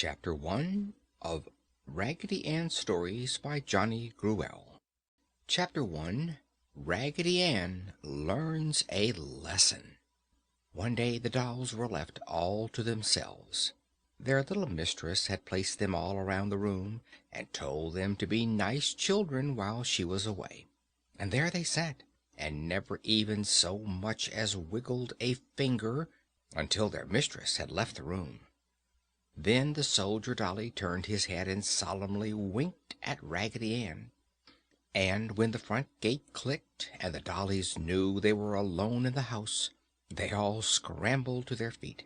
Chapter 1 of Raggedy Ann Stories by Johnny Gruelle. Chapter 1 Raggedy Ann Learns a Lesson. One day the dolls were left all to themselves. Their little mistress had placed them all around the room and told them to be nice children while she was away. And there they sat, and never even so much as wiggled a finger until their mistress had left the room. Then the soldier dolly turned his head and solemnly winked at Raggedy Ann. And when the front gate clicked and the dollies knew they were alone in the house, they all scrambled to their feet.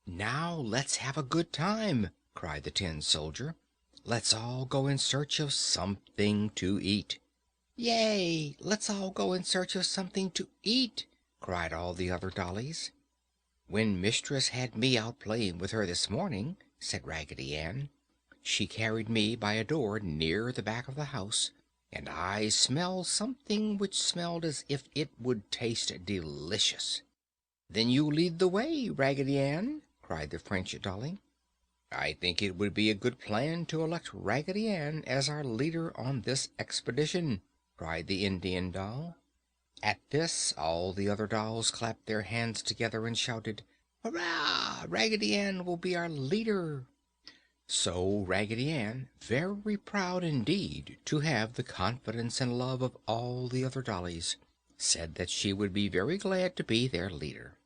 "Now let's have a good time!" cried the tin soldier. "Let's all go in search of something to eat." "Yay! Let's all go in search of something to eat!" cried all the other dollies. "When Mistress had me out playing with her this morning," said Raggedy Ann, "she carried me by a door near the back of the house, and I smelled something which smelled as if it would taste delicious." "Then you lead the way, Raggedy Ann!" cried the French dolly. "I think it would be a good plan to elect Raggedy Ann as our leader on this expedition," cried the Indian doll. At this all the other dolls clapped their hands together and shouted, "Hurrah! Raggedy Ann will be our leader!" So Raggedy Ann, very proud indeed to have the confidence and love of all the other dollies, said that she would be very glad to be their leader.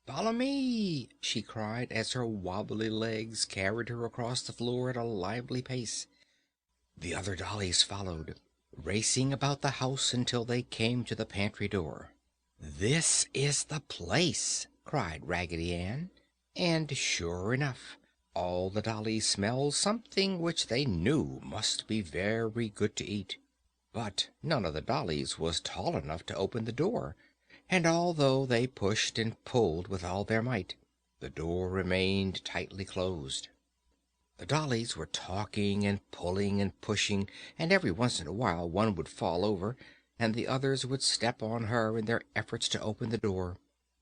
"Follow me!" she cried as her wobbly legs carried her across the floor at a lively pace. The other dollies followed, racing about the house until they came to the pantry door. "This is the place!" cried Raggedy Ann, and sure enough, all the dollies smelled something which they knew must be very good to eat. But none of the dollies was tall enough to open the door, and although they pushed and pulled with all their might, the door remained tightly closed. The dollies were talking and pulling and pushing, and every once in a while one would fall over, and the others would step on her in their efforts to open the door.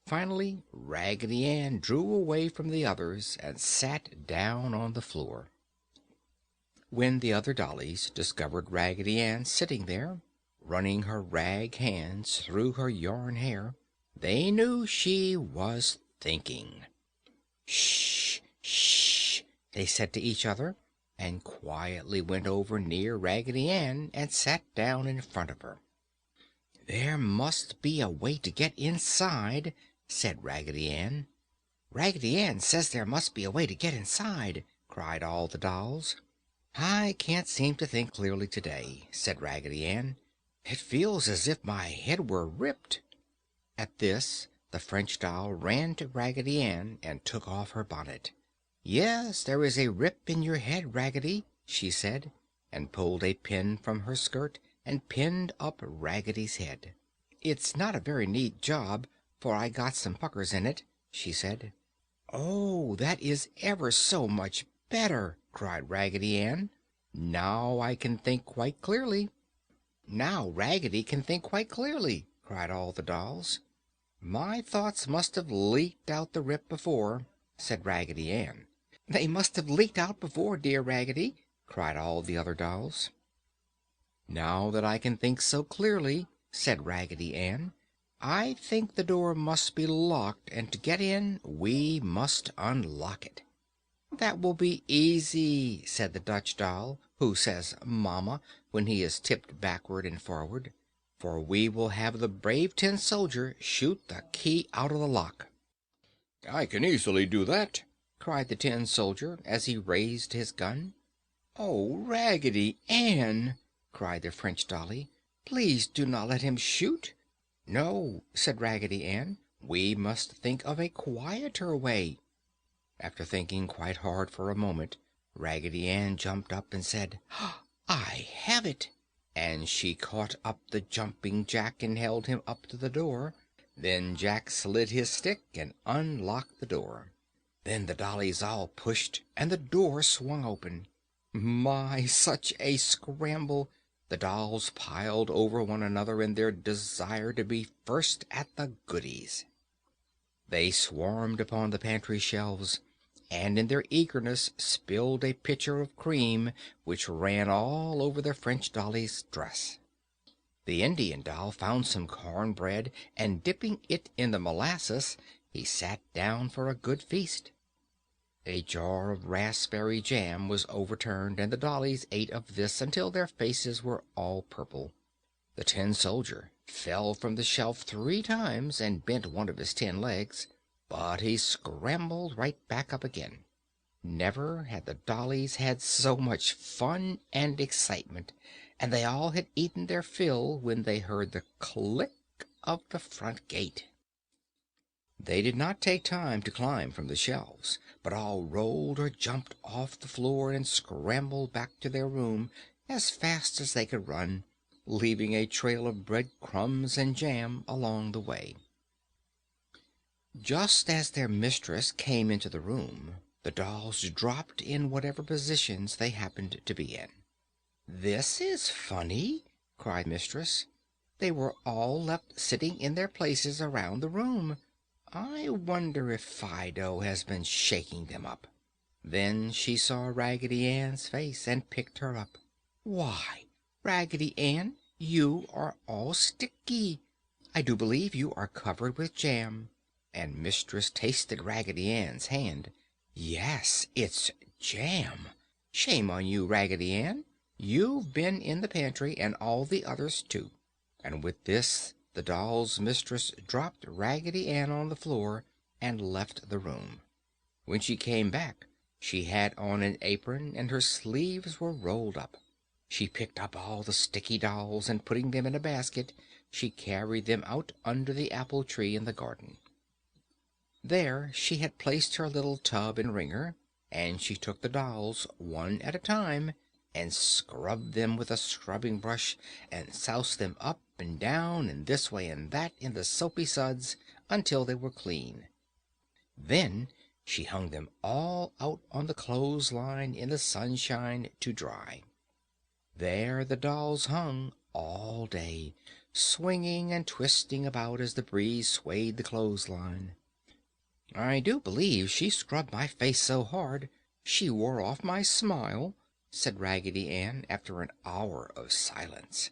Finally, Raggedy Ann drew away from the others and sat down on the floor. When the other dollies discovered Raggedy Ann sitting there, running her rag hands through her yarn hair, they knew she was thinking. "Shh! Shh!" they said to each other, and quietly went over near Raggedy Ann and sat down in front of her. "There must be a way to get inside," said Raggedy Ann. "Raggedy Ann says there must be a way to get inside," cried all the dolls. "I can't seem to think clearly today," said Raggedy Ann. "It feels as if my head were ripped." At this, the French doll ran to Raggedy Ann and took off her bonnet. "Yes, there is a rip in your head, Raggedy," she said, and pulled a pin from her skirt and pinned up Raggedy's head. "It's not a very neat job, for I got some puckers in it," she said. "Oh, that is ever so much better!" cried Raggedy Ann. "Now I can think quite clearly." "Now Raggedy can think quite clearly!" cried all the dolls. "My thoughts must have leaked out the rip before," said Raggedy Ann. "They must have leaked out before, dear Raggedy!" cried all the other dolls. "Now that I can think so clearly," said Raggedy Ann, "I think the door must be locked, and to get in we must unlock it." "That will be easy," said the Dutch doll, who says "Mama" when he is tipped backward and forward, "for we will have the brave tin soldier shoot the key out of the lock." "I can easily do that," cried the tin soldier as he raised his gun. "Oh, Raggedy Ann!" cried the French dolly. "Please do not let him shoot." "No," said Raggedy Ann, "we must think of a quieter way." After thinking quite hard for a moment, Raggedy Ann jumped up and said, "I have it!" And she caught up the jumping Jack and held him up to the door. Then Jack slid his stick and unlocked the door. Then the dollies all pushed and the door swung open. My, such a scramble! The dolls piled over one another in their desire to be first at the goodies. They swarmed upon the pantry shelves, and in their eagerness spilled a pitcher of cream which ran all over the French dolly's dress. The Indian doll found some corn bread, and dipping it in the molasses, he sat down for a good feast. A jar of raspberry jam was overturned, and the dollies ate of this until their faces were all purple. The tin soldier fell from the shelf 3 times and bent one of his 10 legs, but he scrambled right back up again. Never had the dollies had so much fun and excitement, and they all had eaten their fill when they heard the click of the front gate. They did not take time to climb from the shelves, but all rolled or jumped off the floor and scrambled back to their room as fast as they could run, leaving a trail of bread crumbs and jam along the way. Just as their mistress came into the room, the dolls dropped in whatever positions they happened to be in. "This is funny!" cried mistress. "They were all left sitting in their places around the room. I wonder if Fido has been shaking them up." Then she saw Raggedy Ann's face and picked her up. "Why, Raggedy Ann, you are all sticky! I do believe you are covered with jam." And mistress tasted Raggedy Ann's hand. "Yes, it's jam! Shame on you, Raggedy Ann! You've been in the pantry, and all the others too." And with this the doll's mistress dropped Raggedy Ann on the floor and left the room. When she came back, she had on an apron and her sleeves were rolled up. She picked up all the sticky dolls, and putting them in a basket, she carried them out under the apple tree in the garden. There she had placed her little tub and wringer, and she took the dolls one at a time and scrubbed them with a scrubbing brush and soused them up and down and this way and that in the soapy suds until they were clean. Then she hung them all out on the clothesline in the sunshine to dry. There the dolls hung all day, swinging and twisting about as the breeze swayed the clothesline. "I do believe she scrubbed my face so hard she wore off my smile," said Raggedy Ann after an hour of silence.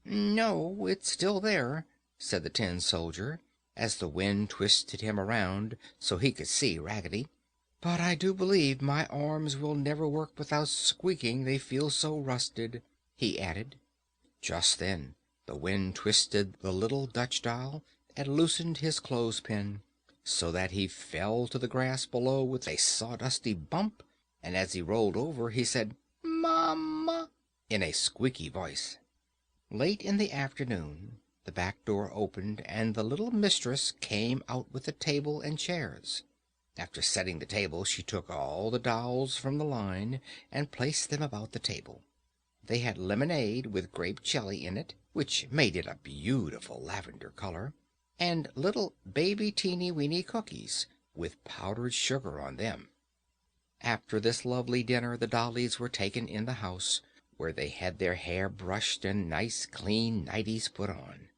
"No, it's still there," said the tin soldier, as the wind twisted him around so he could see Raggedy. "But I do believe my arms will never work without squeaking, they feel so rusted," he added. Just then the wind twisted the little Dutch doll and loosened his clothespin, so that he fell to the grass below with a sawdusty bump, and as he rolled over he said, "Mama!" in a squeaky voice. Late in the afternoon the back door opened and the little mistress came out with a table and chairs. After setting the table, she took all the dolls from the line and placed them about the table. They had lemonade with grape jelly in it, which made it a beautiful lavender color, and little baby teeny weeny cookies with powdered sugar on them. After this lovely dinner the dollies were taken in the house, where they had their hair brushed and nice clean nighties put on.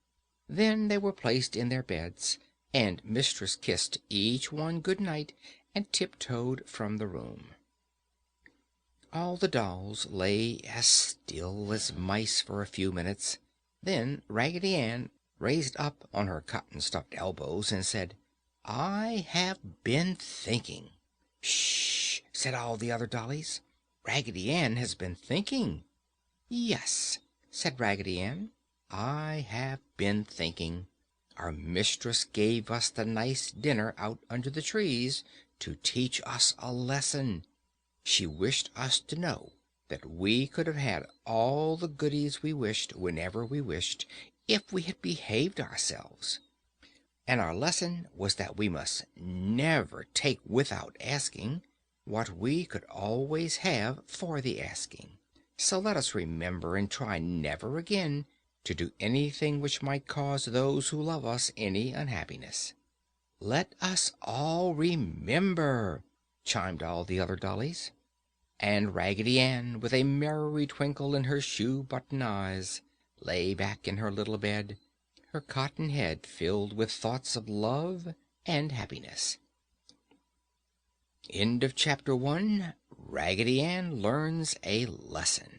Then they were placed in their beds, and mistress kissed each one good night and tiptoed from the room. All the dolls lay as still as mice for a few minutes. Then Raggedy Ann raised up on her cotton-stuffed elbows and said, "I have been thinking." "Shh!" said all the other dollies. "Raggedy Ann has been thinking." "Yes," said Raggedy Ann, "I have been thinking. Our mistress gave us the nice dinner out under the trees to teach us a lesson. She wished us to know that we could have had all the goodies we wished whenever we wished, if we had behaved ourselves. And our lesson was that we must never take without asking what we could always have for the asking. So let us remember and try never again to do anything which might cause those who love us any unhappiness." "Let us all remember," chimed all the other dollies. And Raggedy Ann, with a merry twinkle in her shoe-button eyes, lay back in her little bed, her cotton head filled with thoughts of love and happiness. End of chapter 1. Raggedy Ann learns a lesson.